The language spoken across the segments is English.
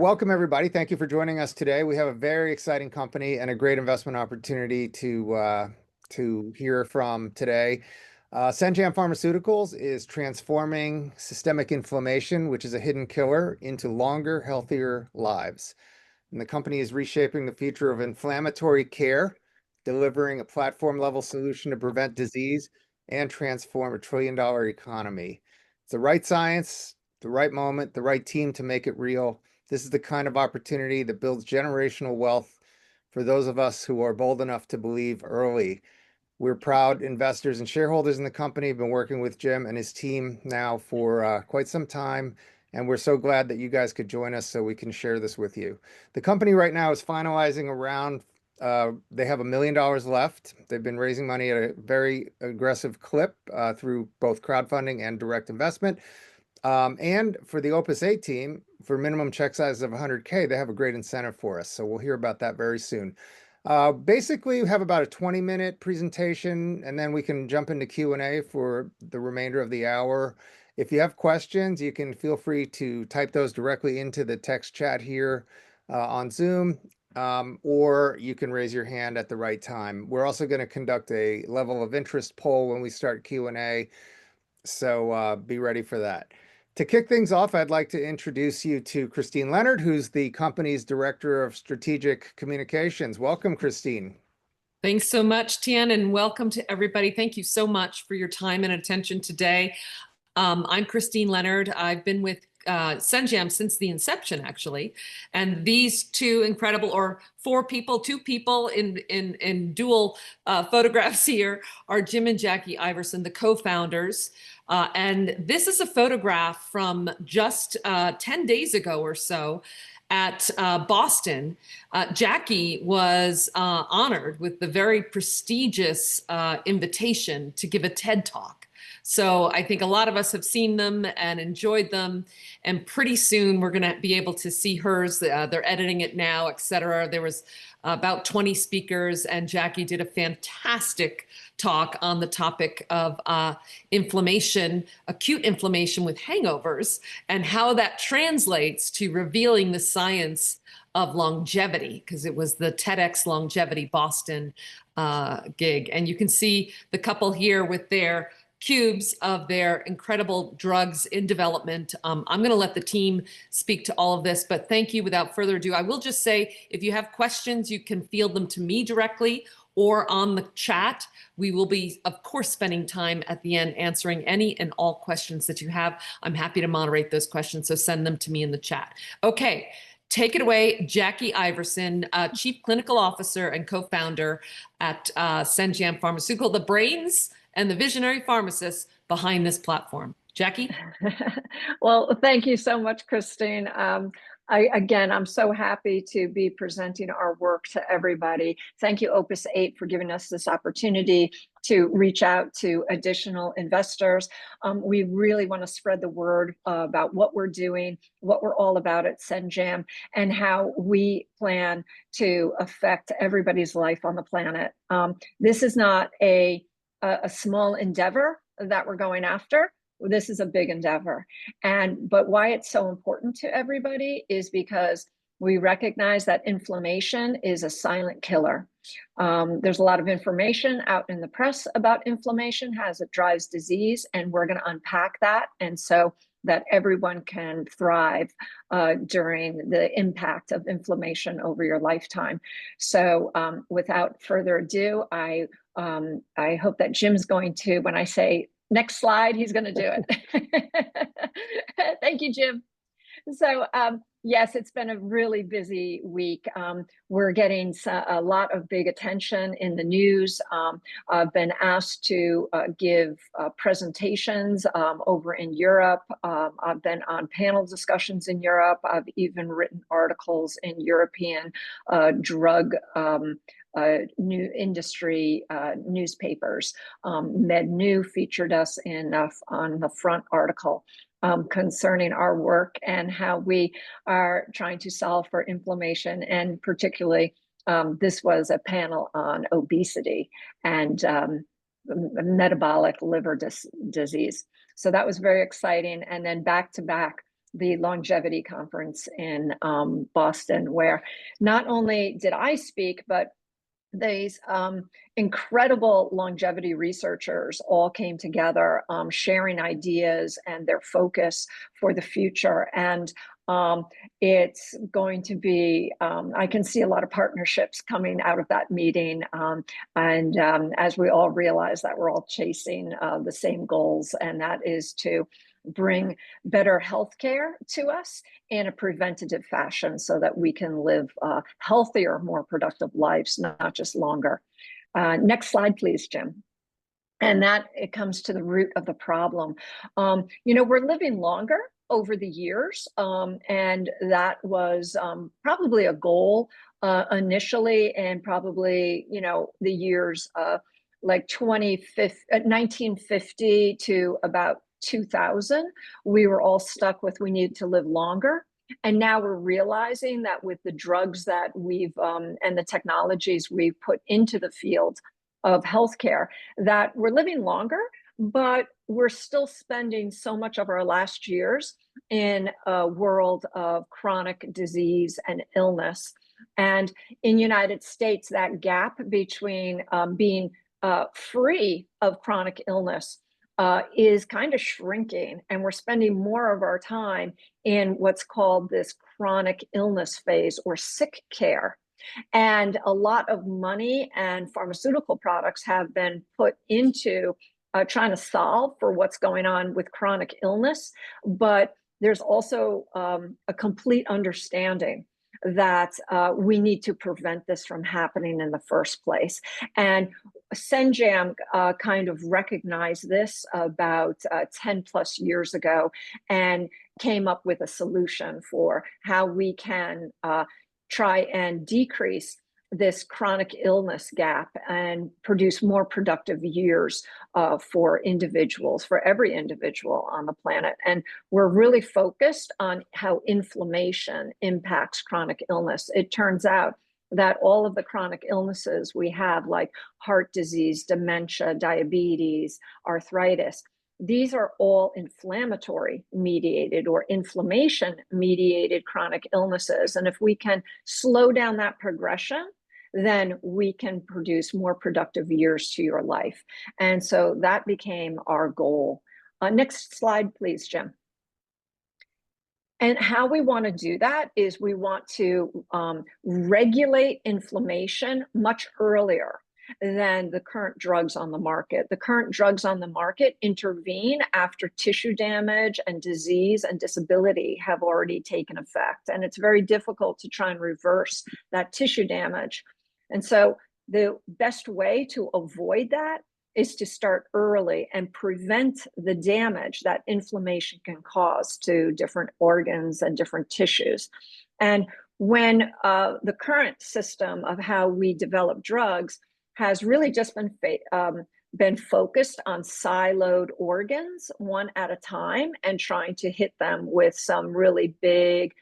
Welcome everybody. Thank you for joining us today. We have a very exciting company and a great investment opportunity to hear from today. Sen-Jam Pharmaceuticals is transforming systemic inflammation, which is a hidden killer, into longer, healthier lives. And the company is reshaping the future of inflammatory care, delivering a platform-level solution to prevent disease and transform a trillion-dollar economy. It's the right science, the right moment, the right team to make it real. This is the kind of opportunity that builds generational wealth for those of us who are bold enough to believe early. We're proud investors and shareholders in the company. Have been working with Jim and his team now for quite some time, and we're so glad that you guys could join us so we can share this with you. The company right now is finalizing a round. They have $1 million left. They've been raising money at a very aggressive clip through both crowdfunding and direct investment. And for the Opus 8 team, for minimum check sizes of 100K, they have a great incentive for us. So we'll hear about that very soon. Basically, we have about a 20-minute presentation, and then we can jump into Q&A for the remainder of the hour. If you have questions, you can feel free to type those directly into the text chat here on Zoom, or you can raise your hand at the right time. We're also going to conduct a level of interest poll when we start Q&A, so be ready for that. To kick things off, I'd like to introduce you to Christine Leonard, who's the company's Director of Strategic Communications. Welcome, Christine. Thanks so much, Tian, and welcome to everybody. Thank you so much for your time and attention today. I'm Christine Leonard. I've been with Sen-Jam since the inception, actually. And these two incredible, or two people in dual photographs here are Jim and Jackie Iverson, the co-founders. And this is a photograph from just 10 days ago or so at Boston. Jackie was honored with the very prestigious invitation to give a TED Talk. So I think a lot of us have seen them and enjoyed them. And pretty soon we're going to be able to see hers. They're editing it now, etc. There was about 20 speakers, and Jackie did a fantastic talk on the topic of inflammation, acute inflammation with hangovers, and how that translates to revealing the science of longevity, because it was the TEDx Longevity Boston gig. And you can see the couple here with their cubes of their incredible drugs in development. I'm going to let the team speak to all of this, but thank you. Without further ado, I will just say, if you have questions, you can field them to me directly or on the chat. We will be, of course, spending time at the end answering any and all questions that you have. I'm happy to moderate those questions, so send them to me in the chat. Okay. Take it away, Jackie Iverson, Chief Clinical Officer and co-founder at Sen-Jam Pharmaceutical, the brains and the visionary pharmacist behind this platform. Jackie? Well, thank you so much, Christine. Again, I'm so happy to be presenting our work to everybody. Thank you, Opus 8, for giving us this opportunity to reach out to additional investors. We really want to spread the word about what we're doing, what we're all about at Sen-Jam, and how we plan to affect everybody's life on the planet. This is not a small endeavor that we're going after. This is a big endeavor. But why it's so important to everybody is because we recognize that inflammation is a silent killer. There's a lot of information out in the press about inflammation, how it drives disease, and we're going to unpack that, and so that everyone can thrive during the impact of inflammation over your lifetime. So without further ado, I hope that Jim's going to, when I say next slide, he's going to do it. Thank you, Jim. So yes, it's been a really busy week. We're getting a lot of big attention in the news. I've been asked to give presentations over in Europe. I've been on panel discussions in Europe. I've even written articles in European drug new industry newspapers. MedNew featured us on the front article concerning our work and how we are trying to solve for inflammation, and particularly this was a panel on obesity and metabolic liver disease. So that was very exciting. And then back to back, the longevity conference in Boston, where not only did I speak, but these incredible longevity researchers all came together, sharing ideas and their focus for the future. And it's going to be, I can see a lot of partnerships coming out of that meeting. And as we all realize that we're all chasing the same goals, and that is to bring better healthcare to us in a preventative fashion so that we can live healthier, more productive lives, not just longer. Next slide, please, Jim. And that it comes to the root of the problem. We're living longer over the years, and that was probably a goal initially, and probably, the years like 1950 to about 2000, we were all stuck with we need to live longer. And now we're realizing that with the drugs that we've and the technologies we've put into the field of healthcare, that we're living longer, but we're still spending so much of our last years in a world of chronic disease and illness. And in the United States, that gap between being free of chronic illness is kind of shrinking, and we're spending more of our time in what's called this chronic illness phase or sick care. And a lot of money and pharmaceutical products have been put into trying to solve for what's going on with chronic illness, but there's also a complete understanding that we need to prevent this from happening in the first place. And Sen-Jam kind of recognized this about 10 plus years ago and came up with a solution for how we can try and decrease this chronic illness gap and produce more productive years for individuals, for every individual on the planet. And we're really focused on how inflammation impacts chronic illness. It turns out that all of the chronic illnesses we have, like heart disease, dementia, diabetes, arthritis, these are all inflammatory mediated or inflammation mediated chronic illnesses. And if we can slow down that progression, then we can produce more productive years to your life. And so that became our goal. Next slide, please, Jim. And how we want to do that is we want to regulate inflammation much earlier than the current drugs on the market. The current drugs on the market intervene after tissue damage and disease and disability have already taken effect. And it's very difficult to try and reverse that tissue damage. And so the best way to avoid that is to start early and prevent the damage that inflammation can cause to different organs and different tissues. And when the current system of how we develop drugs has really just been focused on siloed organs one at a time and trying to hit them with some really big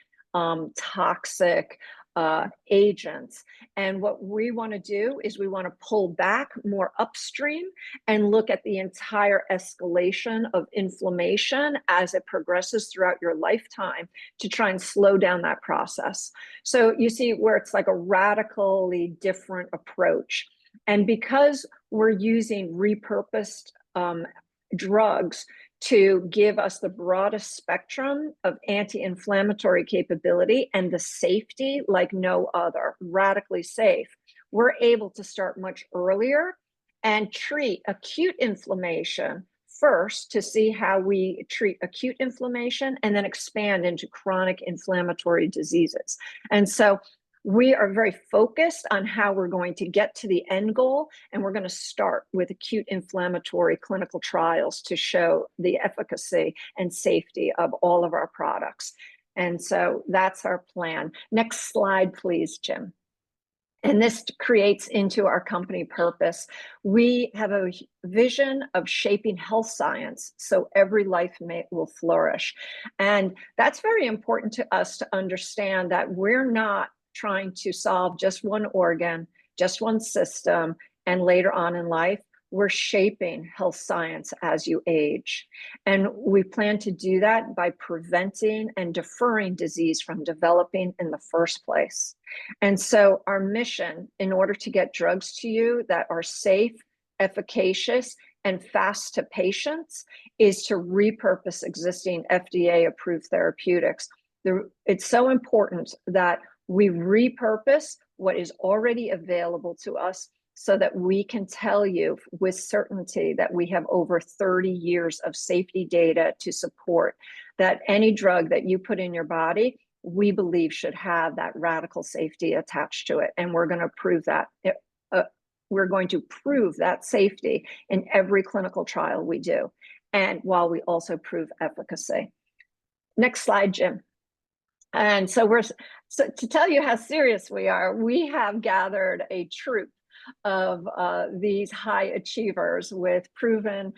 toxic agents. And what we want to do is we want to pull back more upstream and look at the entire escalation of inflammation as it progresses throughout your lifetime to try and slow down that process. So you see where it's like a radically different approach. And because we're using repurposed drugs to give us the broadest spectrum of anti-inflammatory capability and the safety like no other, radically safe, we're able to start much earlier and treat acute inflammation first to see how we treat acute inflammation and then expand into chronic inflammatory diseases. And so we are very focused on how we're going to get to the end goal, and we're going to start with acute inflammatory clinical trials to show the efficacy and safety of all of our products. And so that's our plan. Next slide, please, Jim. And this creates into our company purpose. We have a vision of shaping health science so every life will flourish. And that's very important to us to understand that we're not trying to solve just one organ, just one system, and later on in life, we're shaping health science as you age. And we plan to do that by preventing and deferring disease from developing in the first place. And so our mission, in order to get drugs to you that are safe, efficacious, and fast to patients, is to repurpose existing FDA-approved therapeutics. It's so important that we repurpose what is already available to us so that we can tell you with certainty that we have over 30 years of safety data to support that any drug that you put in your body, we believe should have that radical safety attached to it. And we're going to prove that. We're going to prove that safety in every clinical trial we do, and while we also prove efficacy. Next slide, Jim. And so to tell you how serious we are, we have gathered a troupe of these high achievers with proven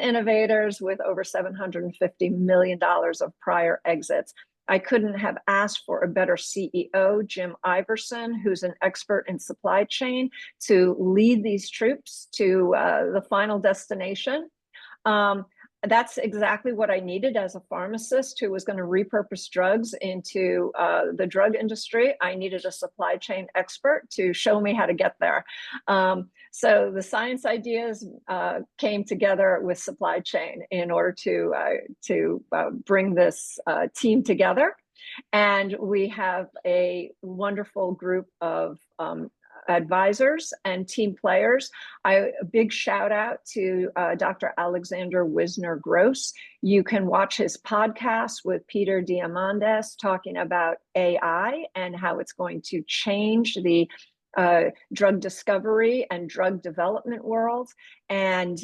innovators with over $750 million of prior exits. I couldn't have asked for a better CEO, Jim Iverson, who's an expert in supply chain, to lead these troops to the final destination. That's exactly what I needed as a pharmacist who was going to repurpose drugs into the drug industry. I needed a supply chain expert to show me how to get there. So the science ideas came together with supply chain in order to bring this team together. And we have a wonderful group of advisors and team players. A big shout out to Dr. Alexander Wisner-Gross. You can watch his podcast with Peter Diamandis talking about AI and how it's going to change the drug discovery and drug development world. And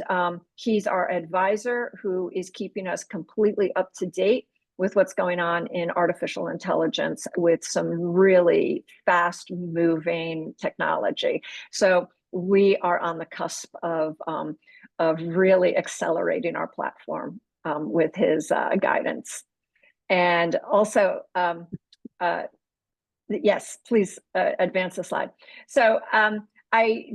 he's our advisor who is keeping us completely up to date with what's going on in artificial intelligence with some really fast moving technology. So we are on the cusp of really accelerating our platform with his guidance. And also, yes, please advance the slide. So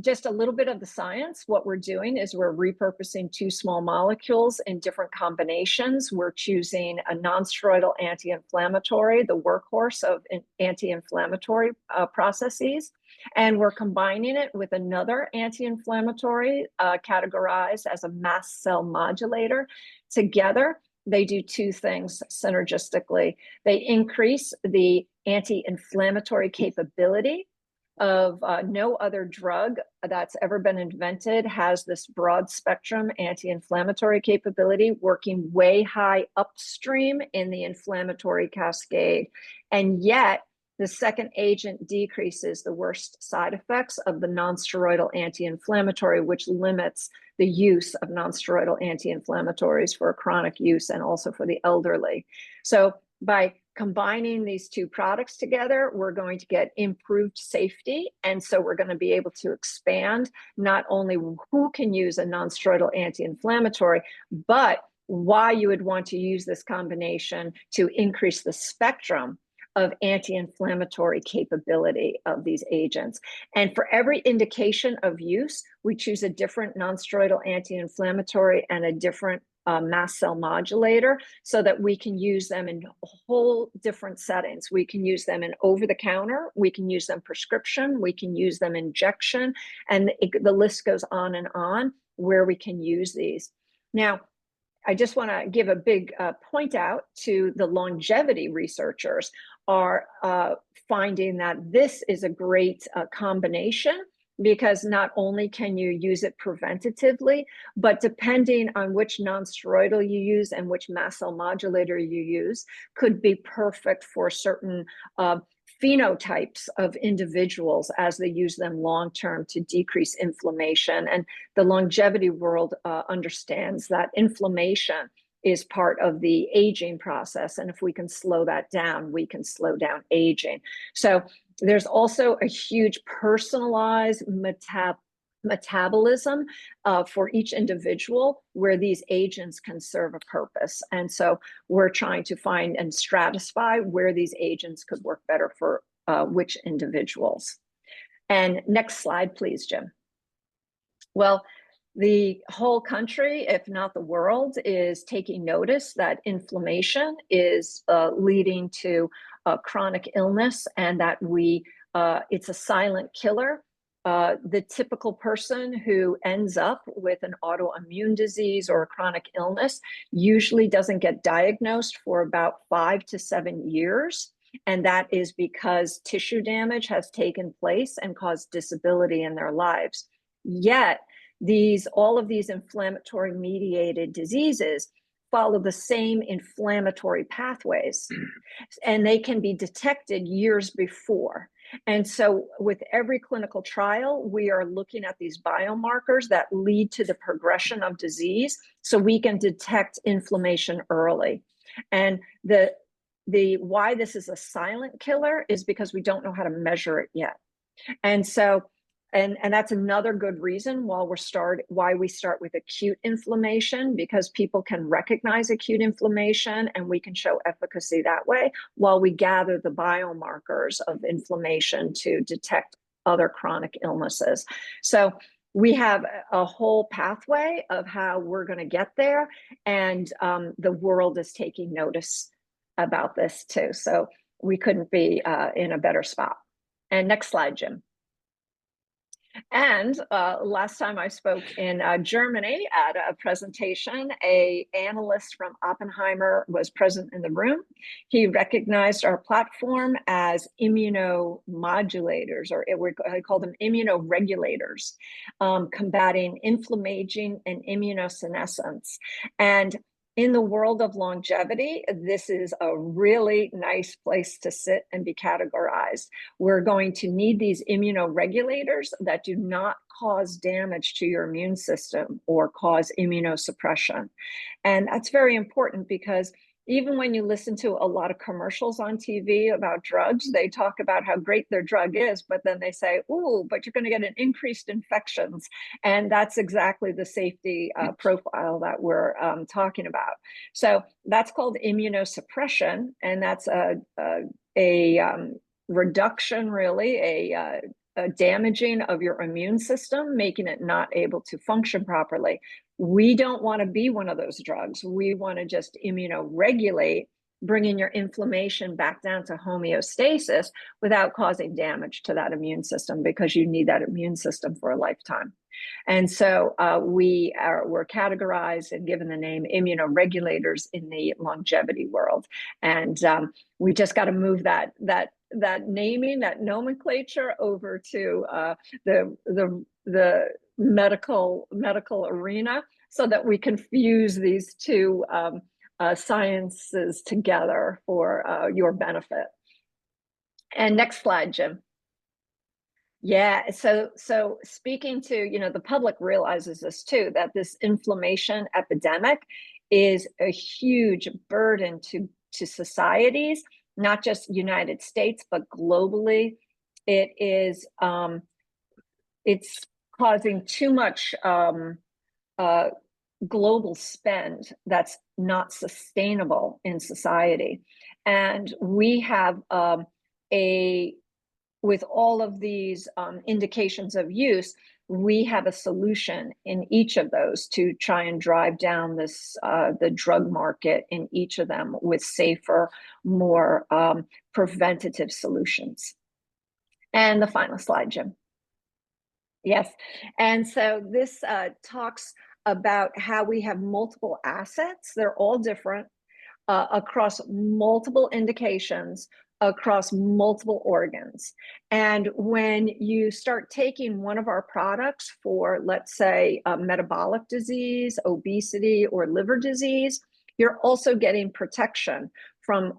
just a little bit of the science. What we're doing is we're repurposing 2 small molecules in different combinations. We're choosing a non-steroidal anti-inflammatory, the workhorse of anti-inflammatory processes, and we're combining it with another anti-inflammatory categorized as a mast cell modulator. Together, they do 2 things synergistically. They increase the anti-inflammatory capability of no other drug that's ever been invented has this broad spectrum anti-inflammatory capability, working way high upstream in the inflammatory cascade. And yet the second agent decreases the worst side effects of the non-steroidal anti-inflammatory, which limits the use of non-steroidal anti-inflammatories for chronic use and also for the elderly. So by combining these 2 products together, we're going to get improved safety. And so we're going to be able to expand not only who can use a non-steroidal anti-inflammatory, but why you would want to use this combination to increase the spectrum of anti-inflammatory capability of these agents. And for every indication of use, we choose a different non-steroidal anti-inflammatory and a different mast cell modulator so that we can use them in whole different settings. We can use them in over-the-counter, we can use them prescription, we can use them injection, and the list goes on and on where we can use these. Now, I just want to give a big point out to the longevity researchers are finding that this is a great combination, because not only can you use it preventatively, but depending on which non-steroidal you use and which mast cell modulator you use, could be perfect for certain phenotypes of individuals as they use them long-term to decrease inflammation. And the longevity world understands that inflammation is part of the aging process. And if we can slow that down, we can slow down aging. So there's also a huge personalized metabolism for each individual where these agents can serve a purpose. And so we're trying to find and stratify where these agents could work better for which individuals. And next slide, please, Jim. Well, The whole country, if not the world, is taking notice that inflammation is leading to chronic illness, and that it's a silent killer. The typical person who ends up with an autoimmune disease or a chronic illness usually doesn't get diagnosed for about 5 to 7 years. And that is because tissue damage has taken place and caused disability in their lives. Yet, all of these inflammatory mediated diseases follow the same inflammatory pathways, and they can be detected years before. And so with every clinical trial, we are looking at these biomarkers that lead to the progression of disease, so we can detect inflammation early. And why this is a silent killer is because we don't know how to measure it yet. And so and that's another good reason why we start with acute inflammation, because people can recognize acute inflammation and we can show efficacy that way, while we gather the biomarkers of inflammation to detect other chronic illnesses. So we have a whole pathway of how we're going to get there, and the world is taking notice about this too. So we couldn't be in a better spot. And next slide, Jim. And last time I spoke in Germany at a presentation, an analyst from Oppenheimer was present in the room. He recognized our platform as immunomodulators, or I call them immunoregulators, combating inflammation and immunosenescence. And in the world of longevity, this is a really nice place to sit and be categorized. We're going to need these immunoregulators that do not cause damage to your immune system or cause immunosuppression. And that's very important, because even when you listen to a lot of commercials on TV about drugs, they talk about how great their drug is, but then they say, "Ooh, but you're going to get an increased infections." And that's exactly the safety profile that we're talking about. So that's called immunosuppression, and that's a reduction, really, a damaging of your immune system, making it not able to function properly. We don't want to be one of those drugs. We want to just immunoregulate, bringing your inflammation back down to homeostasis without causing damage to that immune system, because you need that immune system for a lifetime. And so we're categorized and given the name immunoregulators in the longevity world. And we just got to move that naming, that nomenclature over to the medical arena, so that we can fuse these two sciences together for your benefit. And next slide, Jim. Yeah, so speaking to, the public realizes this too, that this inflammation epidemic is a huge burden to societies, not just United States, but globally. It is, it's causing too much global spend that's not sustainable in society. And we have with all of these indications of use, we have a solution in each of those to try and drive down the drug market in each of them with safer, more preventative solutions. And the final slide, Jim. Yes, and so this talks about how we have multiple assets. They're all different across multiple indications, across multiple organs. And when you start taking one of our products for, let's say, metabolic disease, obesity, or liver disease, you're also getting protection from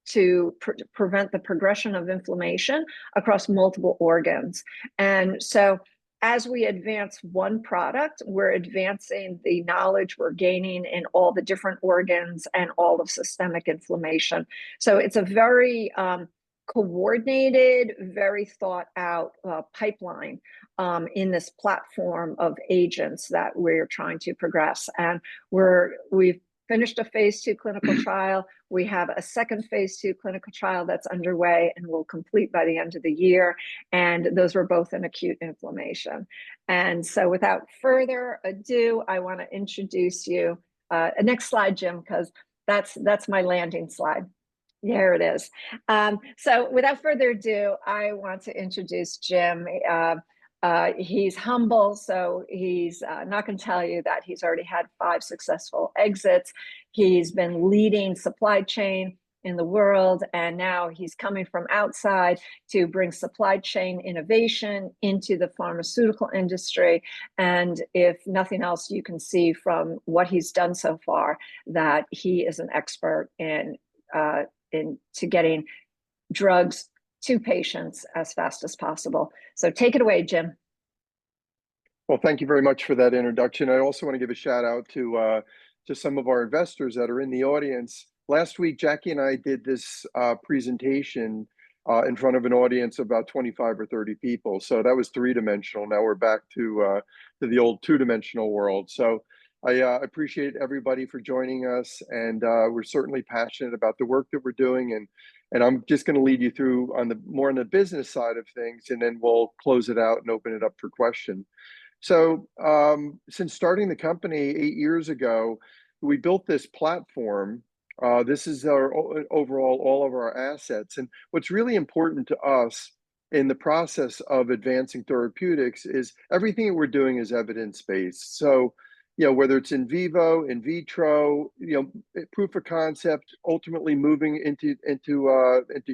to prevent the progression of inflammation across multiple organs. And so as we advance one product, we're advancing the knowledge we're gaining in all the different organs and all of systemic inflammation. So it's a very coordinated, very thought out pipeline in this platform of agents that we're trying to progress. And we've finished a phase 2 clinical trial. We have a second phase 2 clinical trial that's underway and will complete by the end of the year. And those were both in acute inflammation. And so without further ado, I want to introduce you. Next slide, Jim, because that's my landing slide. There it is. So without further ado, I want to introduce Jim. He's humble, so he's not going to tell you that he's already had 5 successful exits. He's been leading supply chain in the world, and now he's coming from outside to bring supply chain innovation into the pharmaceutical industry. And if nothing else, you can see from what he's done so far that he is an expert into getting drugs to patients as fast as possible. So take it away, Jim. Well, thank you very much for that introduction. I also want to give a shout out to some of our investors that are in the audience. Last week, Jackie and I did this presentation in front of an audience of about 25 or 30 people. So that was 3-dimensional. Now we're back to the old 2-dimensional world. So I appreciate everybody for joining us, and we're certainly passionate about the work that we're doing. And I'm just going to lead you through more on the business side of things, and then we'll close it out and open it up for questions. So since starting the company 8 years ago, we built this platform. This is our overall, all of our assets. And what's really important to us in the process of advancing therapeutics is everything that we're doing is evidence-based. So, whether it's in vivo, in vitro, proof of concept, ultimately moving into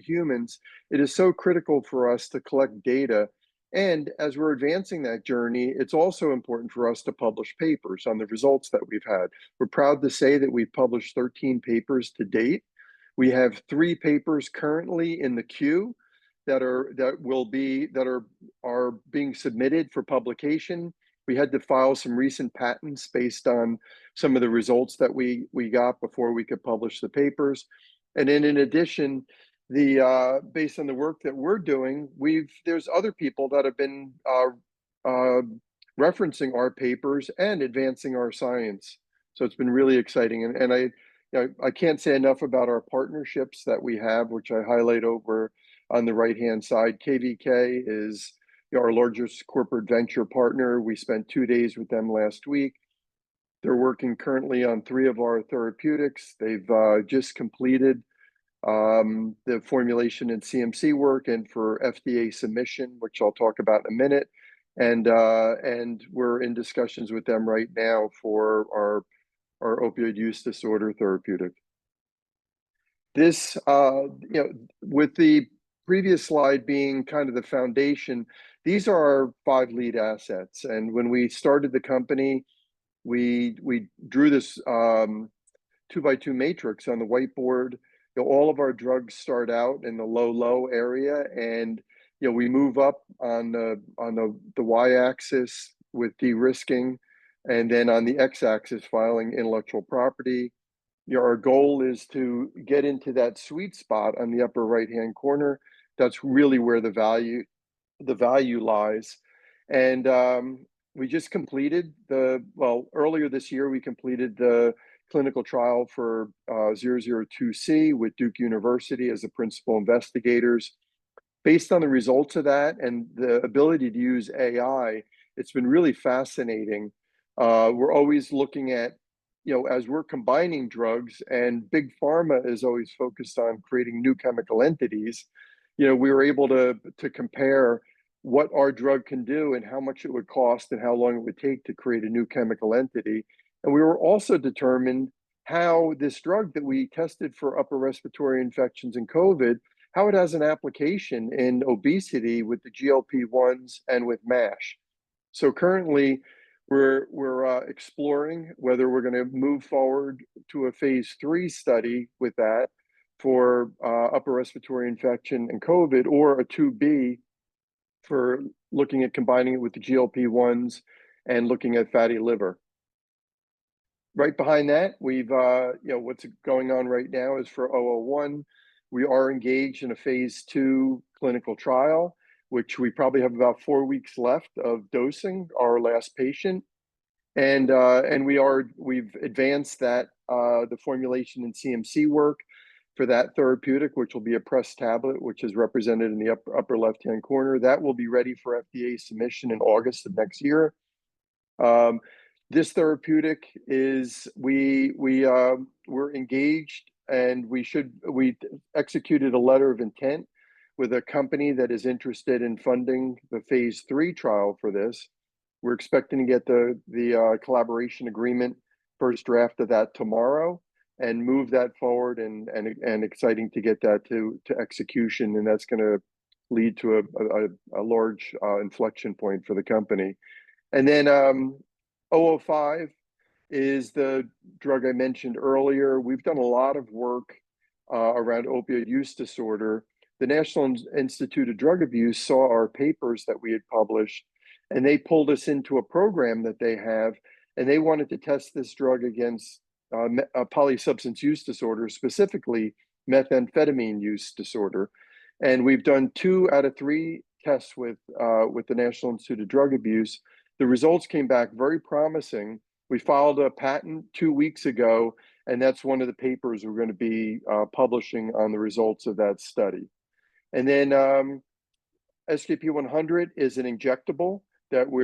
humans, it is so critical for us to collect data. And as we're advancing that journey, it's also important for us to publish papers on the results that we've had. We're proud to say that we've published 13 papers to date. We have 3 papers currently in the queue that are being submitted for publication. We had to file some recent patents based on some of the results that we got before we could publish the papers. And then in addition, based on the work that we're doing, there's other people that have been referencing our papers and advancing our science. So it's been really exciting. And I can't say enough about our partnerships that we have, which I highlight over on the right-hand side. KVK is our largest corporate venture partner. We spent 2 days with them last week. They're working currently on 3 of our therapeutics. They've just completed the formulation and CMC work and for FDA submission, which I'll talk about in a minute. And we're in discussions with them right now for our opioid use disorder therapeutic. This, with the previous slide being kind of the foundation, these are our 5 lead assets. And when we started the company, we drew this 2x2 matrix on the whiteboard. All of our drugs start out in the low area, and we move up on the y-axis with de-risking, and then on the x-axis filing intellectual property. Our goal is to get into that sweet spot on the upper right-hand corner. That's really where the value lies. And we just completed earlier this year, we completed the clinical trial for 002C with Duke University as the principal investigators. Based on the results of that and the ability to use AI, it's been really fascinating. We're always looking at, as we're combining drugs, and big pharma is always focused on creating new chemical entities, we were able to compare what our drug can do and how much it would cost and how long it would take to create a new chemical entity. And we were also determined how this drug that we tested for upper respiratory infections and COVID, how it has an application in obesity with the GLP-1s and with MASH. So currently, we're exploring whether we're going to move forward to a phase 3 study with that for upper respiratory infection and COVID, or a 2B for looking at combining it with the GLP-1s and looking at fatty liver. Right behind that, we've, what's going on right now is for 001, we are engaged in a phase 2 clinical trial, which we probably have about 4 weeks left of dosing our last patient. And we've advanced that the formulation and CMC work for that therapeutic, which will be a pressed tablet, which is represented in the upper left-hand corner. That will be ready for FDA submission in August of next year. This therapeutic is we're engaged, and we executed a letter of intent with a company that is interested in funding the phase 3 trial for this. We're expecting to get the collaboration agreement, first draft of that tomorrow, and move that forward, and exciting to get that to execution, and that's going to lead to a large inflection point for the company. And then 005 is the drug I mentioned earlier. We've done a lot of work around opioid use disorder. The National Institute of Drug Abuse saw our papers that we had published, and they pulled us into a program that they have, and they wanted to test this drug against polysubstance use disorder, specifically methamphetamine use disorder. And we've done 2 out of 3 tests with the National Institute of Drug Abuse. The results came back very promising. We filed a patent 2 weeks ago, and that's one of the papers we're going to be publishing on the results of that study. And then SJP100 is an injectable that we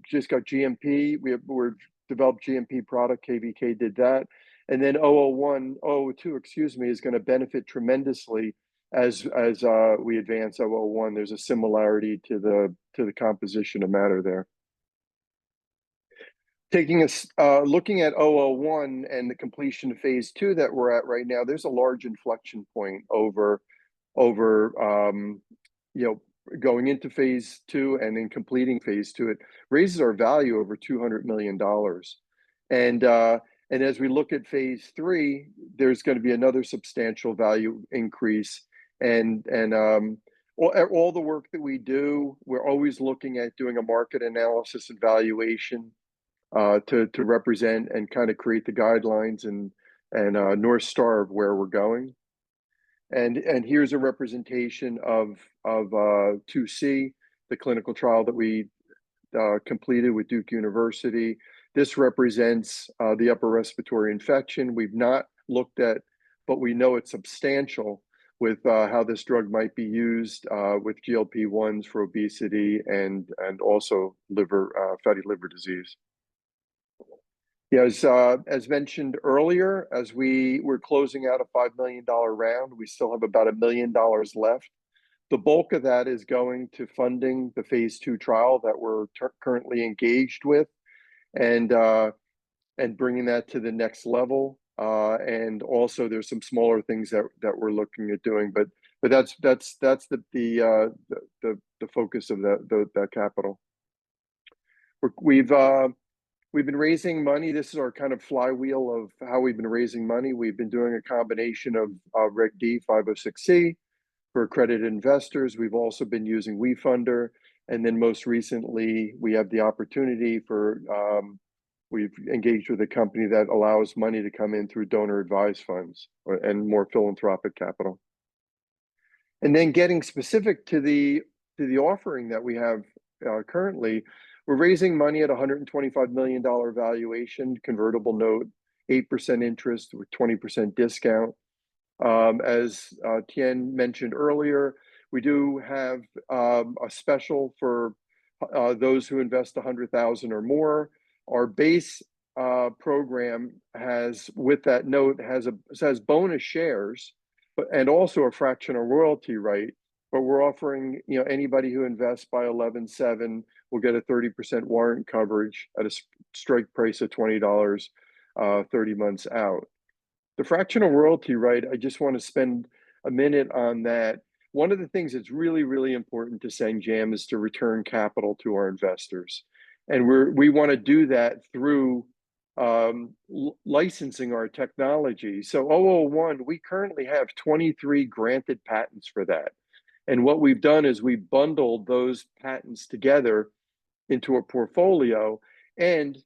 just got GMP. We're developed GMP product. KVK did that. And then 002, excuse me, is going to benefit tremendously as we advance 001. There's a similarity to the composition of matter there. Looking at 001 and the completion of phase 2 that we're at right now, there's a large inflection point over going into phase 2 and then completing phase 2. It raises our value over $200 million. And as we look at phase 3, there's going to be another substantial value increase. And all the work that we do, we're always looking at doing a market analysis and valuation to represent and kind of create the guidelines and North Star of where we're going. And here's a representation of 2C, the clinical trial that we completed with Duke University. This represents the upper respiratory infection. We've not looked at, but we know it's substantial with how this drug might be used with GLP-1s for obesity and also fatty liver disease. Yeah, as mentioned earlier, as we're closing out a $5 million round, we still have about $1 million left. The bulk of that is going to funding the phase 2 trial that we're currently engaged with, and bringing that to the next level. And also, there's some smaller things that we're looking at doing, but that's the focus of that capital. We've been raising money. This is our kind of flywheel of how we've been raising money. We've been doing a combination of Reg D 506C for accredited investors. We've also been using WeFunder. And then most recently, we have the opportunity we've engaged with a company that allows money to come in through donor advised funds and more philanthropic capital. And then getting specific to the offering that we have currently, we're raising money at $125 million valuation, convertible note, 8% interest with 20% discount. As Tien mentioned earlier, we do have a special for those who invest $100,000 or more. Our base program has, with that note, has bonus shares, and also a fractional royalty right. But we're offering, anybody who invests by 11.7 will get a 30% warrant coverage at a strike price of $20, 30 months out. The fractional royalty right, I just want to spend a minute on that. One of the things that's really, really important to Sen-Jam is to return capital to our investors. And we want to do that through licensing our technology. So 001, we currently have 23 granted patents for that. And what we've done is we've bundled those patents together into a portfolio. And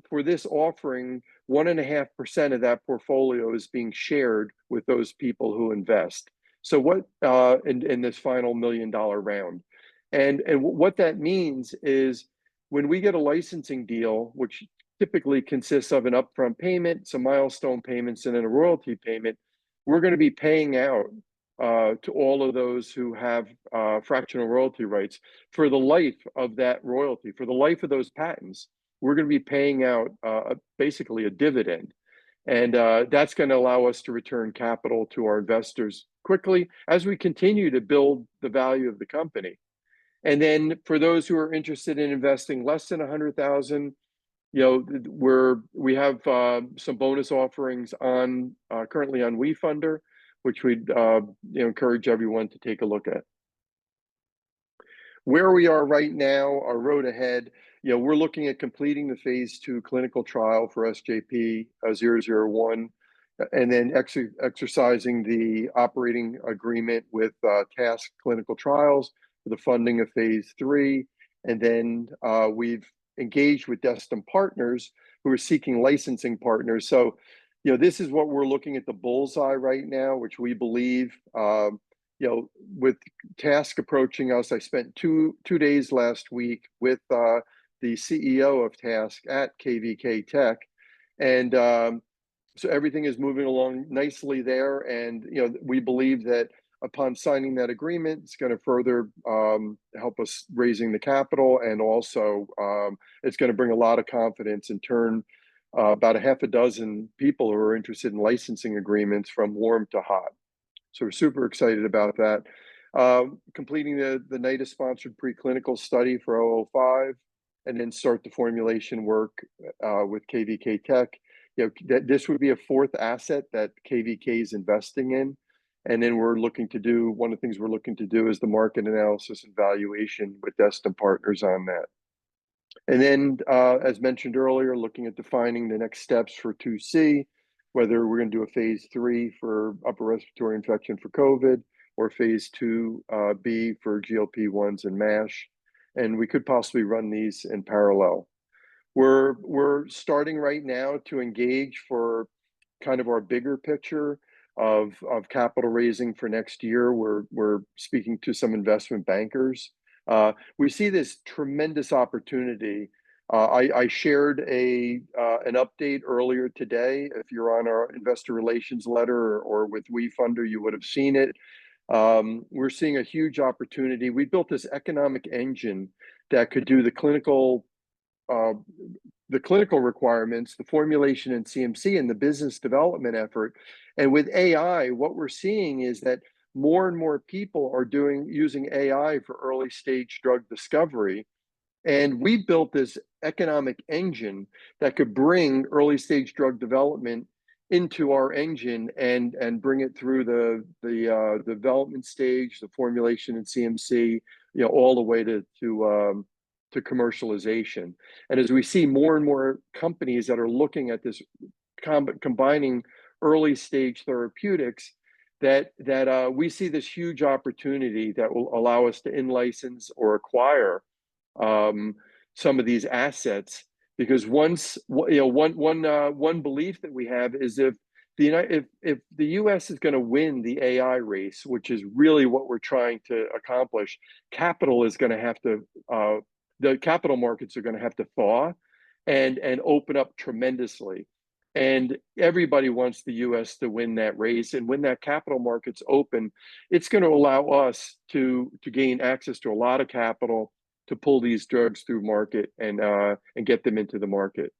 for this offering, 1.5% of that portfolio is being shared with those people who invest. So what in this final $1 million round, and what that means is when we get a licensing deal, which typically consists of an upfront payment, some milestone payments, and then a royalty payment, we're going to be paying out to all of those who have fractional royalty rights for the life of that royalty, for the life of those patents. We're going to be paying out basically a dividend. And that's going to allow us to return capital to our investors quickly as we continue to build the value of the company. And then for those who are interested in investing less than 100,000, we have some bonus offerings on currently on WeFunder, which we'd encourage everyone to take a look at. Where we are right now, our road ahead, we're looking at completing the phase 2 clinical trial for SJP-001, and then exercising the operating agreement with Task Clinical Trials for the funding of phase 3. And then we've engaged with Destin Partners, who are seeking licensing partners. So, this is what we're looking at the bullseye right now, which we believe, with Task approaching us. I spent two days last week with the CEO of Task at KVK Tech, and so everything is moving along nicely there. And we believe that upon signing that agreement, it's going to further help us raising the capital, and also it's going to bring a lot of confidence and turn about a half a dozen people who are interested in licensing agreements from warm to hot. So we're super excited about that. Completing the NIDA-sponsored preclinical study for 005, and then start the formulation work with KVK Tech. This would be a fourth asset that KVK is investing in. And then one of the things we're looking to do is the market analysis and valuation with Destin Partners on that. And then, as mentioned earlier, looking at defining the next steps for 2C, whether we're going to do a phase 3 for upper respiratory infection for COVID, or phase 2B for GLP-1s and MASH. And we could possibly run these in parallel. We're starting right now to engage for kind of our bigger picture of capital raising for next year. We're speaking to some investment bankers. We see this tremendous opportunity. I shared an update earlier today. If you're on our investor relations letter or with WeFunder, you would have seen it. We're seeing a huge opportunity. We built this economic engine that could do the clinical requirements, the formulation and CMC, and the business development effort. And with AI, what we're seeing is that more and more people are using AI for early stage drug discovery. And we built this economic engine that could bring early stage drug development into our engine and bring it through the development stage, the formulation and CMC, all the way to commercialization. And as we see more and more companies that are looking at this, combining early stage therapeutics, that we see this huge opportunity that will allow us to in-license or acquire some of these assets. Because one belief that we have is if the US is going to win the AI race, which is really what we're trying to accomplish, capital is going to have to the capital markets are going to have to thaw and open up tremendously. And everybody wants the US to win that race. And when that capital markets open, it's going to allow us to gain access to a lot of capital to pull these drugs through market and get them into the market.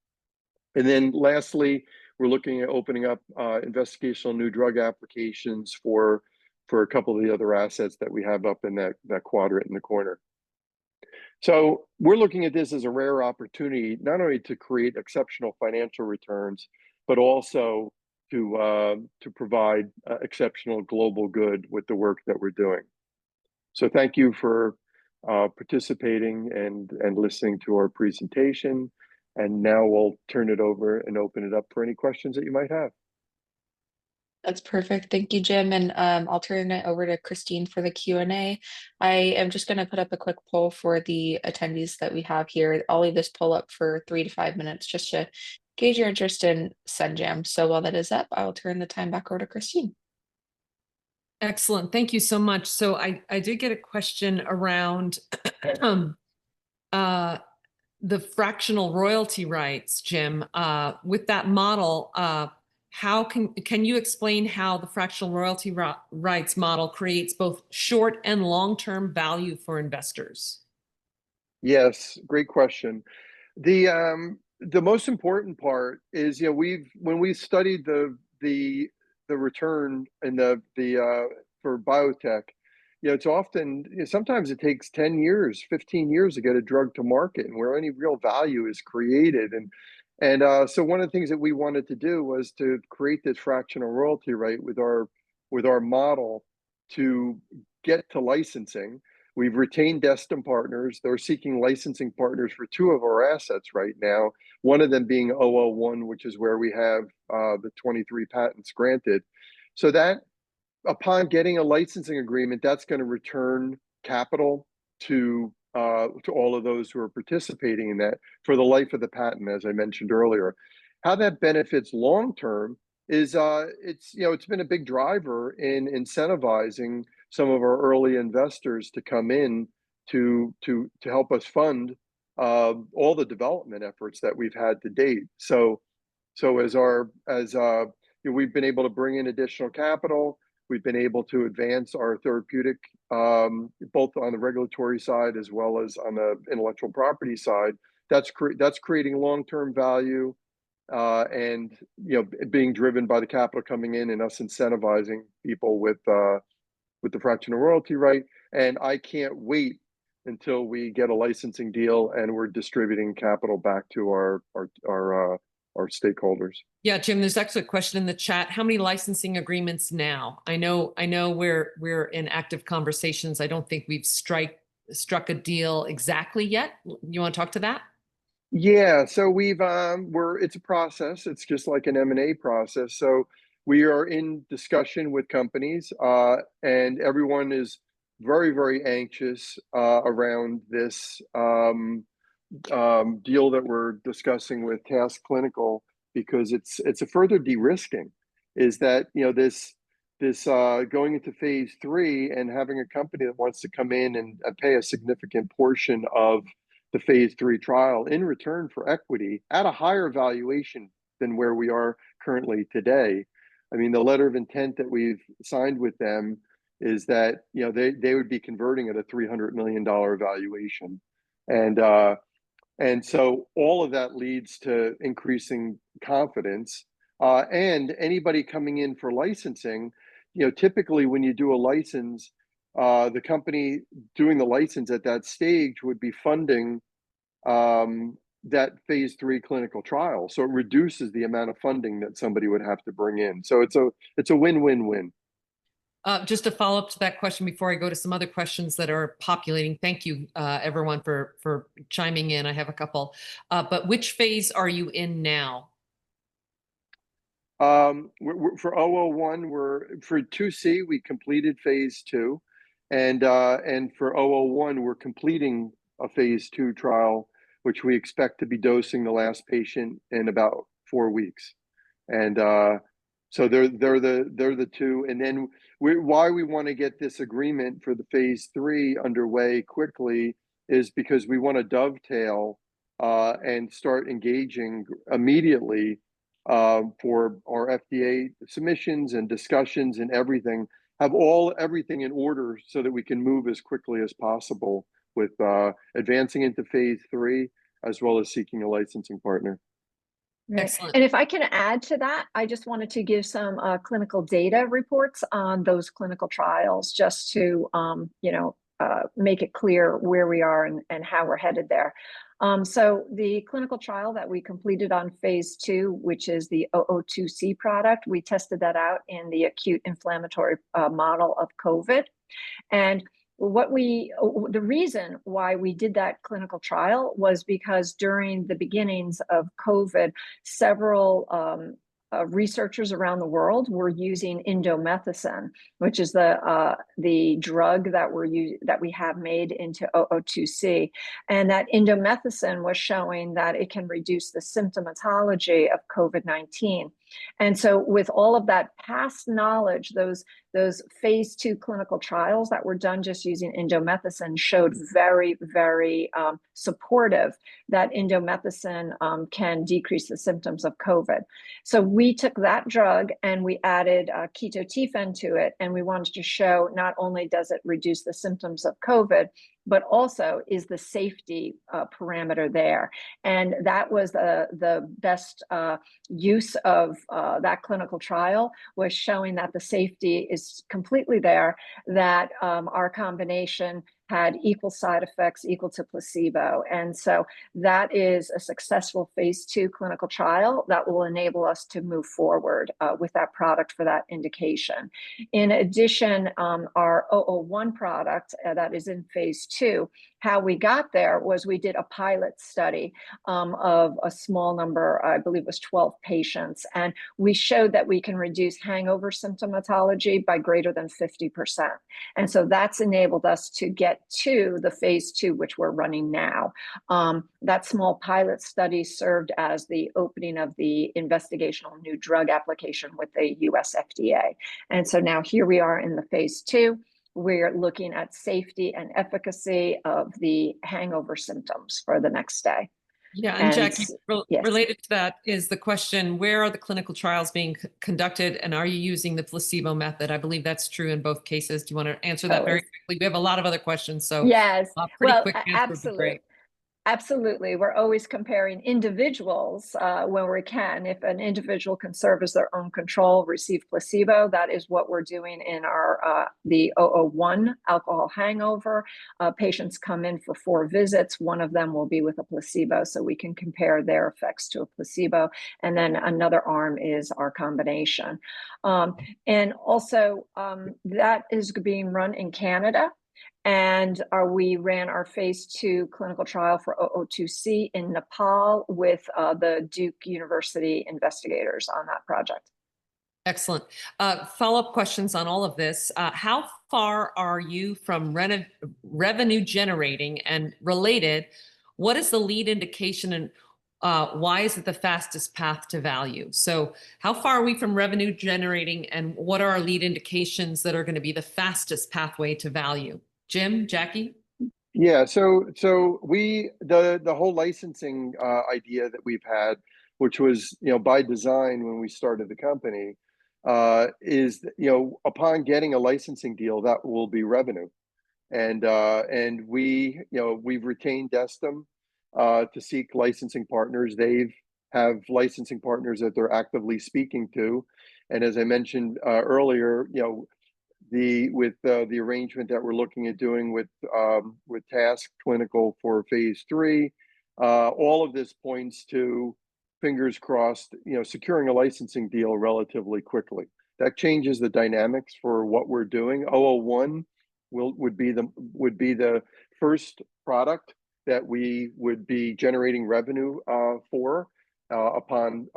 And then lastly, we're looking at opening up investigational new drug applications for a couple of the other assets that we have up in that quadrant in the corner. So we're looking at this as a rare opportunity, not only to create exceptional financial returns, but also to provide exceptional global good with the work that we're doing. So thank you for participating and listening to our presentation. And now we'll turn it over and open it up for any questions that you might have. That's perfect. Thank you, Jim. And I'll turn it over to Christine for the Q&A. I am just going to put up a quick poll for the attendees that we have here. I'll leave this poll up for 3 to 5 minutes just to gauge your interest in Sen-Jam. So while that is up, I will turn the time back over to Christine. Excellent. Thank you so much. So I did get a question around the fractional royalty rights, Jim, with that model, how can you explain how the fractional royalty rights model creates both short and long-term value for investors? Yes, great question. The most important part is, when we studied the return and for biotech, it's often, sometimes it takes 10 years, 15 years to get a drug to market, and where any real value is created. So one of the things that we wanted to do was to create this fractional royalty right with our model to get to licensing. We've retained Destin partners. They're seeking licensing partners for 2 of our assets right now, one of them being 001, which is where we have the 23 patents granted. So that upon getting a licensing agreement, that's going to return capital to all of those who are participating in that for the life of the patent, as I mentioned earlier. How that benefits long term is it's been a big driver in incentivizing some of our early investors to come in to help us fund all the development efforts that we've had to date. So we've been able to bring in additional capital. We've been able to advance our therapeutic, both on the regulatory side as well as on the intellectual property side. That's creating long-term value, and being driven by the capital coming in and us incentivizing people with the fractional royalty right. And I can't wait until we get a licensing deal and we're distributing capital back to our stakeholders. Yeah, Jim, there's actually a question in the chat. How many licensing agreements now? I know we're in active conversations. I don't think we've struck a deal exactly yet. You want to talk to that? Yeah, so it's a process. It's just like an M&A process. So we are in discussion with companies, and everyone is very, very anxious around this deal that we're discussing with Task Clinical, because it's a further de-risking. Is that this going into phase 3 and having a company that wants to come in and pay a significant portion of the phase 3 trial in return for equity at a higher valuation than where we are currently today. I mean, the letter of intent that we've signed with them is that they would be converting at a $300 million valuation, and so all of that leads to increasing confidence. And anybody coming in for licensing, typically when you do a license, the company doing the license at that stage would be funding that phase 3 clinical trial. So it reduces the amount of funding that somebody would have to bring in. So it's a win-win-win. Just to follow up to that question before I go to some other questions that are populating. Thank you, everyone, for chiming in. I have a couple. But which phase are you in now? For 001, for 2C, we completed phase 2. And for 001, we're completing a phase 2 trial, which we expect to be dosing the last patient in about 4 weeks. And so they're the 2. And then why we want to get this agreement for the phase 3 underway quickly is because we want to dovetail and start engaging immediately for our FDA submissions and discussions and everything. Have everything in order so that we can move as quickly as possible with advancing into phase 3 as well as seeking a licensing partner. Right. Excellent. And if I can add to that, I just wanted to give some clinical data reports on those clinical trials, just to make it clear where we are and how we're headed there. So the clinical trial that we completed on phase 2, which is the 002C product, we tested that out in the acute inflammatory model of COVID. And the reason why we did that clinical trial was because during the beginnings of COVID, several researchers around the world were using indomethacin, which is the drug that we have made into 002C, and that indomethacin was showing that it can reduce the symptomatology of COVID-19. And so with all of that past knowledge, those phase 2 clinical trials that were done just using indomethacin showed very, very supportive that indomethacin can decrease the symptoms of COVID. So we took that drug and we added ketotifen to it, and we wanted to show not only does it reduce the symptoms of COVID, but also is the safety parameter there. And that was the best use of that clinical trial, was showing that the safety is completely there, that our combination had equal side effects, equal to placebo. And so that is a successful phase 2 clinical trial that will enable us to move forward with that product for that indication. In addition, our 001 product that is in phase 2, how we got there was we did a pilot study of a small number, I believe it was 12 patients, and we showed that we can reduce hangover symptomatology by greater than 50%. And so that's enabled us to get to the phase 2, which we're running now. That small pilot study served as the opening of the investigational new drug application with the US FDA. And so now here we are in the phase 2. We're looking at safety and efficacy of the hangover symptoms for the next day. Yeah, and Jackie, yes. related to that is the question, where are the clinical trials being conducted, and are you using the placebo method? I believe that's true in both cases. Do you want to answer that very quickly? We have a lot of other questions, so yes, pretty quick answer would be great. Absolutely. We're always comparing individuals when we can. If an individual can serve as their own control, receive placebo, that is what we're doing in our the 001 alcohol hangover. Patients come in for 4 visits. One of them will be with a placebo, so we can compare their effects to a placebo. And then another arm is our combination. And also that is being run in Canada. And we ran our phase 2 clinical trial for 002C in Nepal with the Duke University investigators on that project. Excellent. Follow-up questions on all of this. How far are you from revenue generating, and related, what is the lead indication, and why is it the fastest path to value? So how far are we from revenue generating, and what are our lead indications that are going to be the fastest pathway to value? Jim, Jackie? Yeah, so the whole licensing idea that we've had, which was by design when we started the company, is upon getting a licensing deal, that will be revenue, and we've retained Destin to seek licensing partners. They have licensing partners that they're actively speaking to, and as I mentioned earlier, with the arrangement that we're looking at doing with Task Clinical for phase 3, all of this points to, fingers crossed, securing a licensing deal relatively quickly. That changes the dynamics for what we're doing. 001 would be the first product that we would be generating revenue for upon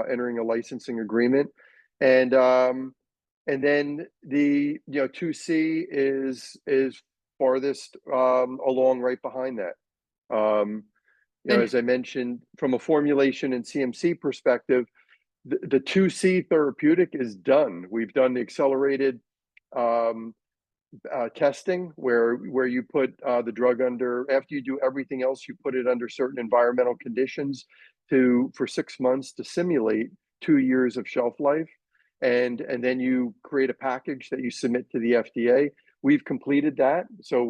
entering a licensing agreement, and then the 2C is farthest along right behind that. As I mentioned, from a formulation and CMC perspective, the 2C therapeutic is done. We've done the accelerated testing where you put the drug under, after you do everything else, you put it under certain environmental conditions for 6 months to simulate 2 years of shelf life. And then you create a package that you submit to the FDA. We've completed that. So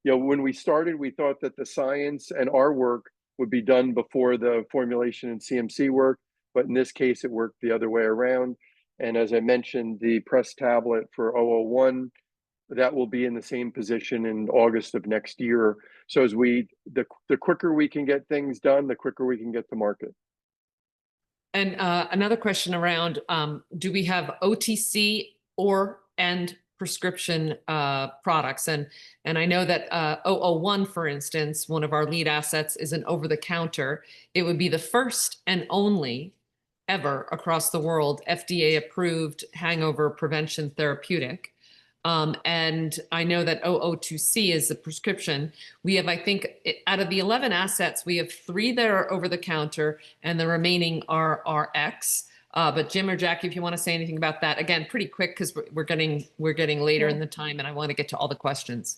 when we started, we thought that the science and our work would be done before the formulation and CMC work, but in this case, it worked the other way around. And as I mentioned, the press tablet for 001, that will be in the same position in August of next year. So the quicker we can get things done, the quicker we can get to market. And another question around, do we have OTC and prescription products? And I know that 001, for instance, one of our lead assets, is an over-the-counter. It would be the first and only ever across the world FDA-approved hangover prevention therapeutic. And I know that 002C is the prescription. We have, I think, out of the 11 assets, we have 3 that are over the counter and the remaining are RX. But Jim or Jackie, if you want to say anything about that, again, pretty quick, because we're getting later in the time and I want to get to all the questions.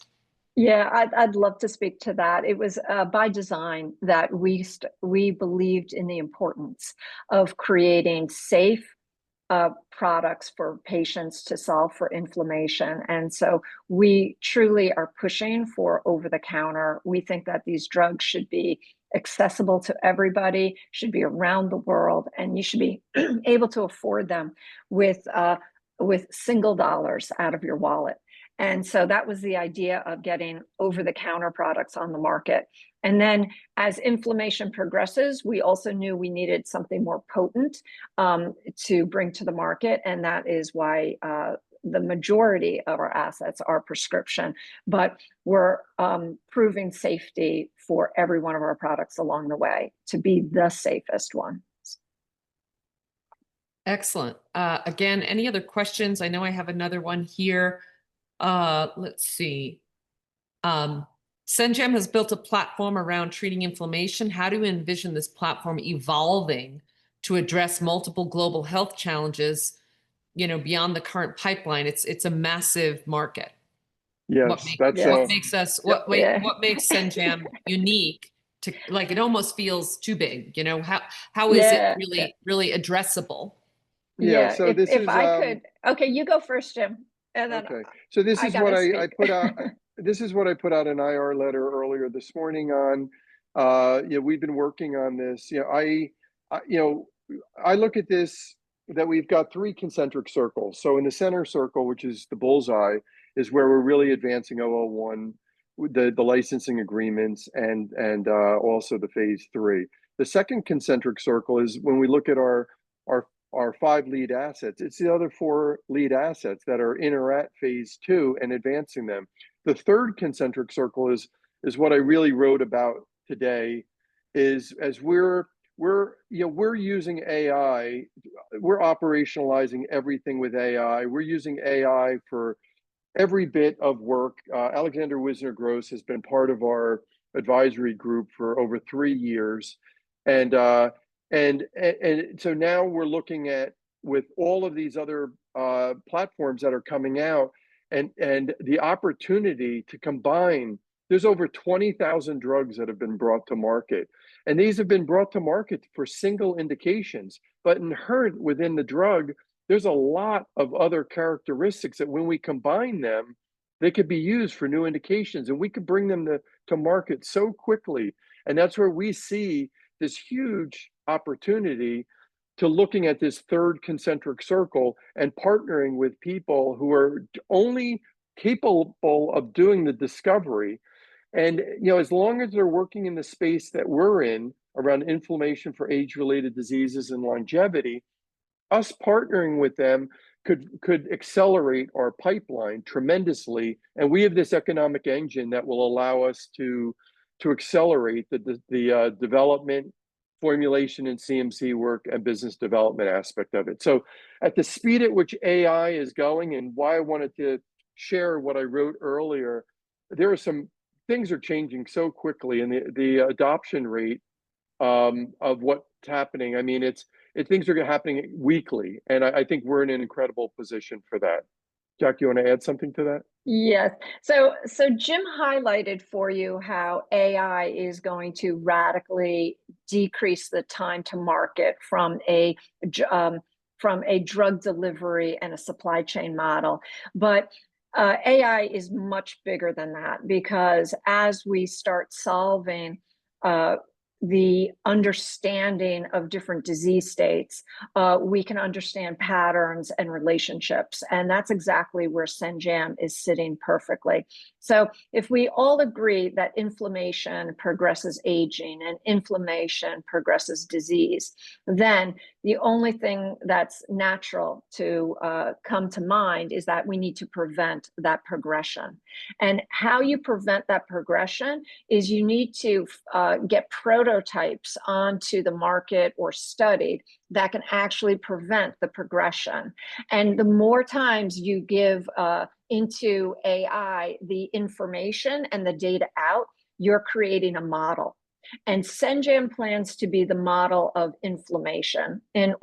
Yeah, I'd love to speak to that. It was by design that we believed in the importance of creating safe products for patients to solve for inflammation. And so we truly are pushing for over the counter. We think that these drugs should be accessible to everybody, should be around the world, and you should be able to afford them with single dollars out of your wallet. And so that was the idea of getting over-the-counter products on the market. And then as inflammation progresses, we also knew we needed something more potent to bring to the market. And that is why the majority of our assets are prescription, but we're proving safety for every one of our products along the way to be the safest one. Excellent. Again, any other questions? I know I have another one here. Let's see. Sen-Jam has built a platform around treating inflammation. How do you envision this platform evolving to address multiple global health challenges, beyond the current pipeline? It's a massive market. Yes, What makes Sen-Jam unique to, like, it almost feels too big, how is it really addressable? Yeah, so if I could, okay, you go first, Jim. And then okay, so this is what I put out. This is what I put out an IR letter earlier this morning on. We've been working on this. I look at this, that we've got 3 concentric circles. So in the center circle, which is the bullseye, is where we're really advancing 001, the licensing agreements, and also the phase 3. The second concentric circle is when we look at our 5 lead assets. It's the other 4 lead assets that are in or at phase 2 and advancing them. The third concentric circle is what I really wrote about today, is as we're using AI, we're operationalizing everything with AI. We're using AI for every bit of work. Alexander Wisner Gross has been part of our advisory group for over 3 years. And so now we're looking at, with all of these other platforms that are coming out, and the opportunity to combine. There's over 20,000 drugs that have been brought to market, and these have been brought to market for single indications. But inherent within the drug, there's a lot of other characteristics that when we combine them, they could be used for new indications, and we could bring them to market so quickly. And that's where we see this huge opportunity to looking at this third concentric circle and partnering with people who are only capable of doing the discovery. And as long as they're working in the space that we're in around inflammation for age-related diseases and longevity, us partnering with them could accelerate our pipeline tremendously. And we have this economic engine that will allow us to accelerate the development, formulation, and CMC work and business development aspect of it. So at the speed at which AI is going, and why I wanted to share what I wrote earlier, there are some things are changing so quickly, and the adoption rate of what's happening. I mean, things are happening weekly, and I think we're in an incredible position for that. Jack, you want to add something to that? Yes. So Jim highlighted for you how AI is going to radically decrease the time to market from a drug delivery and a supply chain model. But AI is much bigger than that, because as we start solving the understanding of different disease states, we can understand patterns and relationships. And that's exactly where Sen-Jam is sitting perfectly. So if we all agree that inflammation progresses aging and inflammation progresses disease, then the only thing that's natural to come to mind is that we need to prevent that progression. And how you prevent that progression is you need to get prototypes onto the market or studied that can actually prevent the progression. And the more times you give into AI the information and the data out, you're creating a model. And Sen-Jam plans to be the model of inflammation in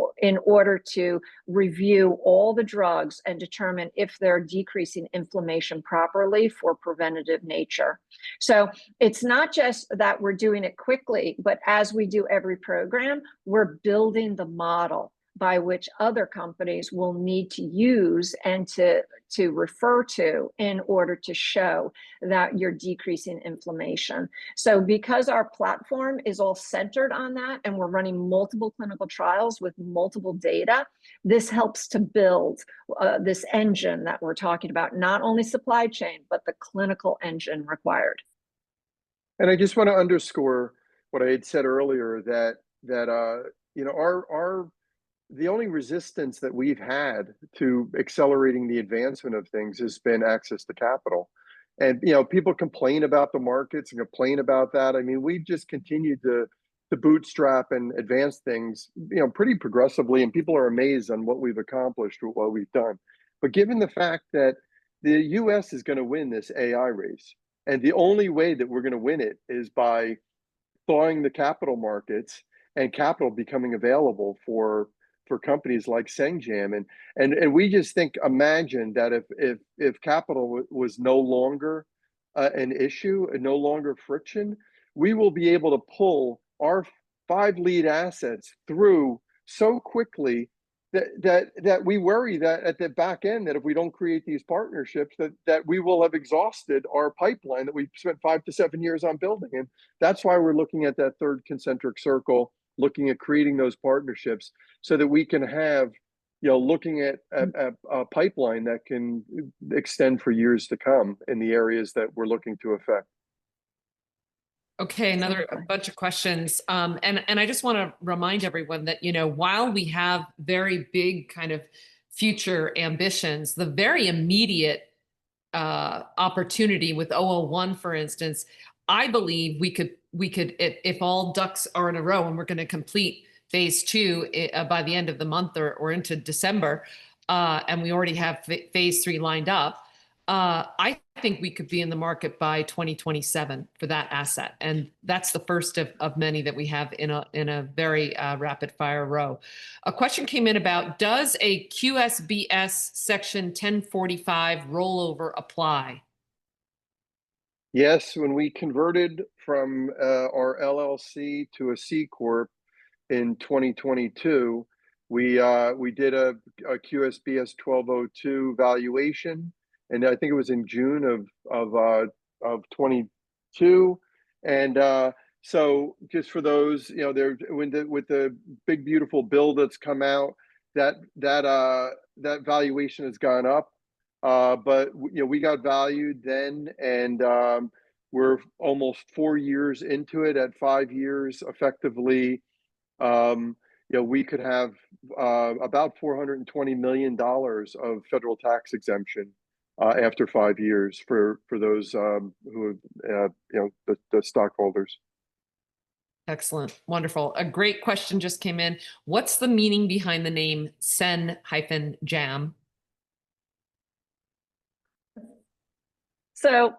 order to review all the drugs and determine if they're decreasing inflammation properly for preventative nature. So it's not just that we're doing it quickly, but as we do every program, we're building the model by which other companies will need to use and to refer to in order to show that you're decreasing inflammation. So because our platform is all centered on that and we're running multiple clinical trials with multiple data, this helps to build this engine that we're talking about, not only supply chain, but the clinical engine required. And I just want to underscore what I had said earlier, that you know, the only resistance that we've had to accelerating the advancement of things has been access to capital. And you know, people complain about the markets and complain about that. I mean, we've just continued to bootstrap and advance things, you know, pretty progressively, and people are amazed on what we've accomplished with what we've done. But given the fact that the US is going to win this AI race, and the only way that we're going to win it is by thawing the capital markets and capital becoming available for companies like Sen-Jam, and we just think, imagine that if capital was no longer an issue and no longer friction, we will be able to pull our 5 lead assets through so quickly that we worry that at the back end, that if we don't create these partnerships, that we will have exhausted our pipeline that we've spent 5 to 7 years on building. And that's why we're looking at that third concentric circle, looking at creating those partnerships so that we can have, you know, looking at a pipeline that can extend for years to come in the areas that we're looking to affect. Okay, another bunch of questions. And I just want to remind everyone that, you know, while we have very big kind of future ambitions, the very immediate opportunity with 001, for instance, I believe we could, if all ducks are in a row and we're going to complete phase 2 by the end of the month or into December, and we already have phase 3 lined up, I think we could be in the market by 2027 for that asset. And that's the first of many that we have in a very rapid fire row. A question came in about, does a QSBS section 1045 rollover apply? Yes, when we converted from our LLC to a C Corp in 2022, we did a QSBS 1202 valuation, and I think it was in June of 22. And so just for those, you know, there with the big beautiful bill that's come out, that valuation has gone up. But you know, we got valued then, and we're almost 4 years into it. At 5 years, effectively, you know, we could have about $420 million of federal tax exemption after 5 years for those who you know, the stockholders. Excellent. Wonderful. A great question just came in. What's the meaning behind the name Sen-Jam? So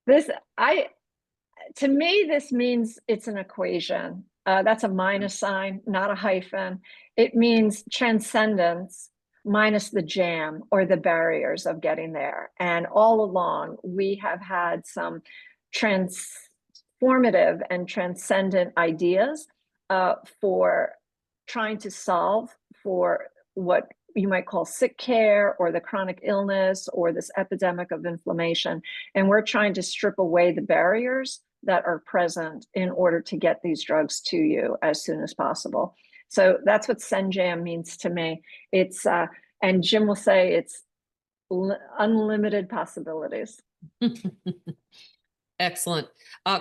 to me, this means it's an equation. That's a minus sign, not a hyphen. It means transcendence minus the jam, or the barriers of getting there. And all along, we have had some transformative and transcendent ideas for trying to solve for what you might call sick care, or the chronic illness, or this epidemic of inflammation. And we're trying to strip away the barriers that are present in order to get these drugs to you as soon as possible. So that's what Sen-Jam means to me. It's and Jim will say it's unlimited possibilities. Excellent.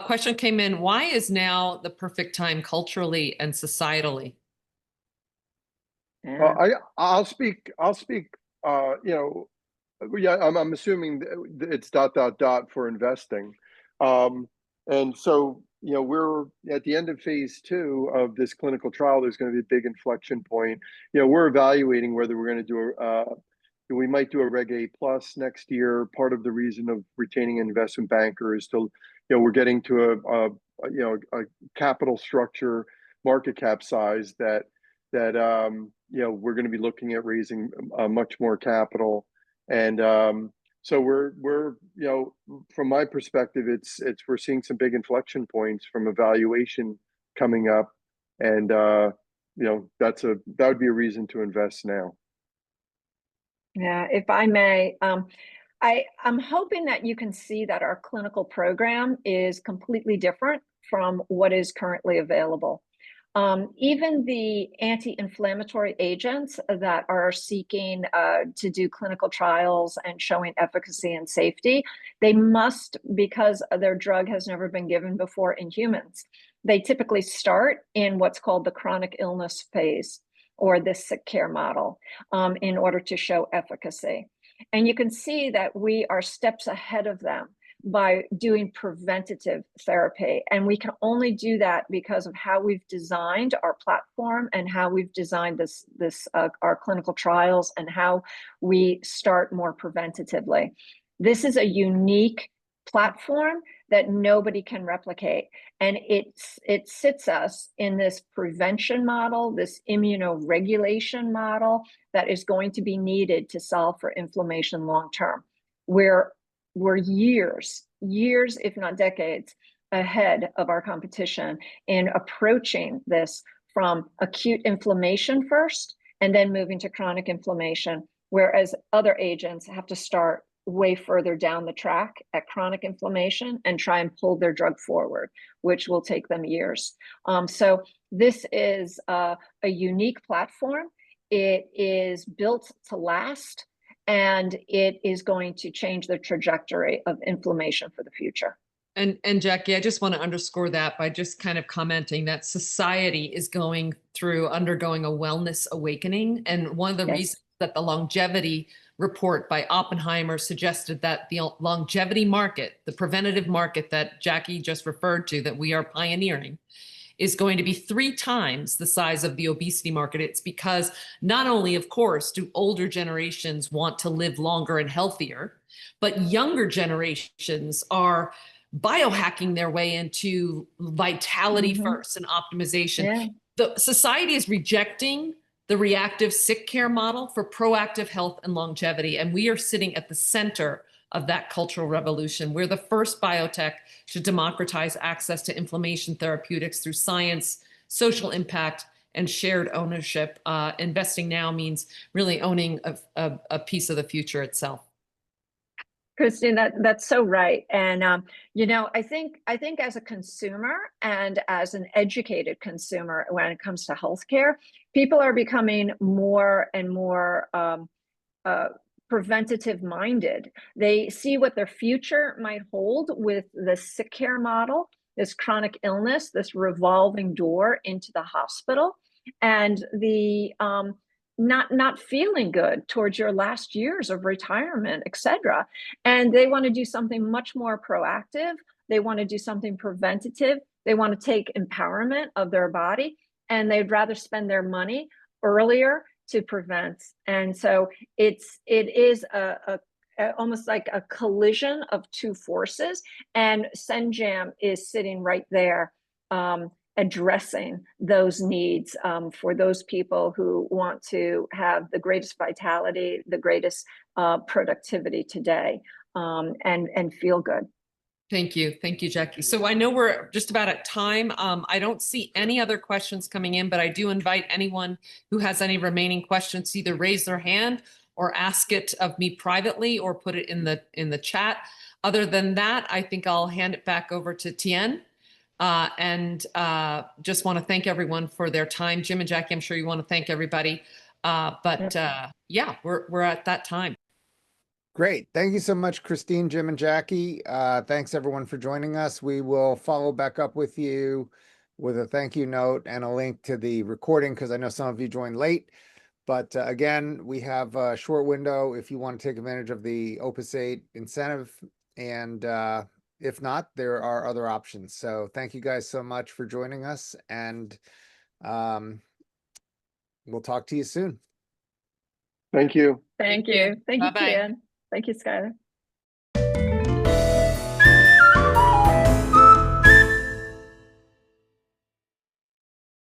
Question came in. Why is now the perfect time culturally and societally? Yeah. I'll speak. You know, yeah, I'm assuming it's ... for investing. And so, we're at the end of phase 2 of this clinical trial. There's going to be a big inflection point. We're evaluating whether we're going to do we might do a Reg A plus next year. Part of the reason of retaining an investment banker is to, we're getting to a capital structure, market cap size that we're going to be looking at raising much more capital. And so we're from my perspective, we're seeing some big inflection points from evaluation coming up, and that would be a reason to invest now. Yeah, if I may, I'm hoping that you can see that our clinical program is completely different from what is currently available. Even the anti-inflammatory agents that are seeking to do clinical trials and showing efficacy and safety, they must, because their drug has never been given before in humans, they typically start in what's called the chronic illness phase, or the sick care model, in order to show efficacy. And you can see that we are steps ahead of them by doing preventative therapy. And we can only do that because of how we've designed our platform and how we've designed our clinical trials and how we start more preventatively. This is a unique platform that nobody can replicate. And it sits us in this prevention model, this immunoregulation model that is going to be needed to solve for inflammation long term. We're years, if not decades, ahead of our competition in approaching this from acute inflammation first, and then moving to chronic inflammation, whereas other agents have to start way further down the track at chronic inflammation and try and pull their drug forward, which will take them years. So this is a unique platform. It is built to last, and it is going to change the trajectory of inflammation for the future. And Jackie, I just want to underscore that by just kind of commenting that society is undergoing a wellness awakening. And one of the reasons that the longevity report by Oppenheimer suggested that the longevity market, the preventative market that Jackie just referred to, that we are pioneering, is going to be 3 times the size of the obesity market. It's because not only, of course, do older generations want to live longer and healthier, but younger generations are biohacking their way into vitality first and optimization. Yeah. The society is rejecting the reactive sick care model for proactive health and longevity. And we are sitting at the center of that cultural revolution. We're the first biotech to democratize access to inflammation therapeutics through science, social impact, and shared ownership. Investing now means really owning a piece of the future itself. Christine, that's so right. And I think as a consumer and as an educated consumer, when it comes to healthcare, people are becoming more and more preventative minded. They see what their future might hold with the sick care model, this chronic illness, this revolving door into the hospital, and the not feeling good towards your last years of retirement, etc. And they want to do something much more proactive. They want to do something preventative. They want to take empowerment of their body, and they'd rather spend their money earlier to prevent. And so it is almost like a collision of 2 forces, and Sen-Jam is sitting right there, addressing those needs for those people who want to have the greatest vitality, the greatest productivity today, and feel good. Thank you. Thank you, Jackie. So I know we're just about at time. I don't see any other questions coming in, but I do invite anyone who has any remaining questions to either raise their hand or ask it of me privately or put it in the chat. Other than that, I think I'll hand it back over to Tien. And just want to thank everyone for their time. Jim and Jackie, I'm sure you want to thank everybody. Yeah, we're at that time. Great. Thank you so much, Christine, Jim, and Jackie. Thanks everyone for joining us. We will follow back up with you with a thank you note and a link to the recording, because I know some of you joined late. But again, we have a short window if you want to take advantage of the Opus 8 incentive. And if not, there are other options. So thank you guys so much for joining us, and we'll talk to you soon. Thank you. Thank Thank you. you. Thank you, Bye-bye. Tian. Thank you, Skylar.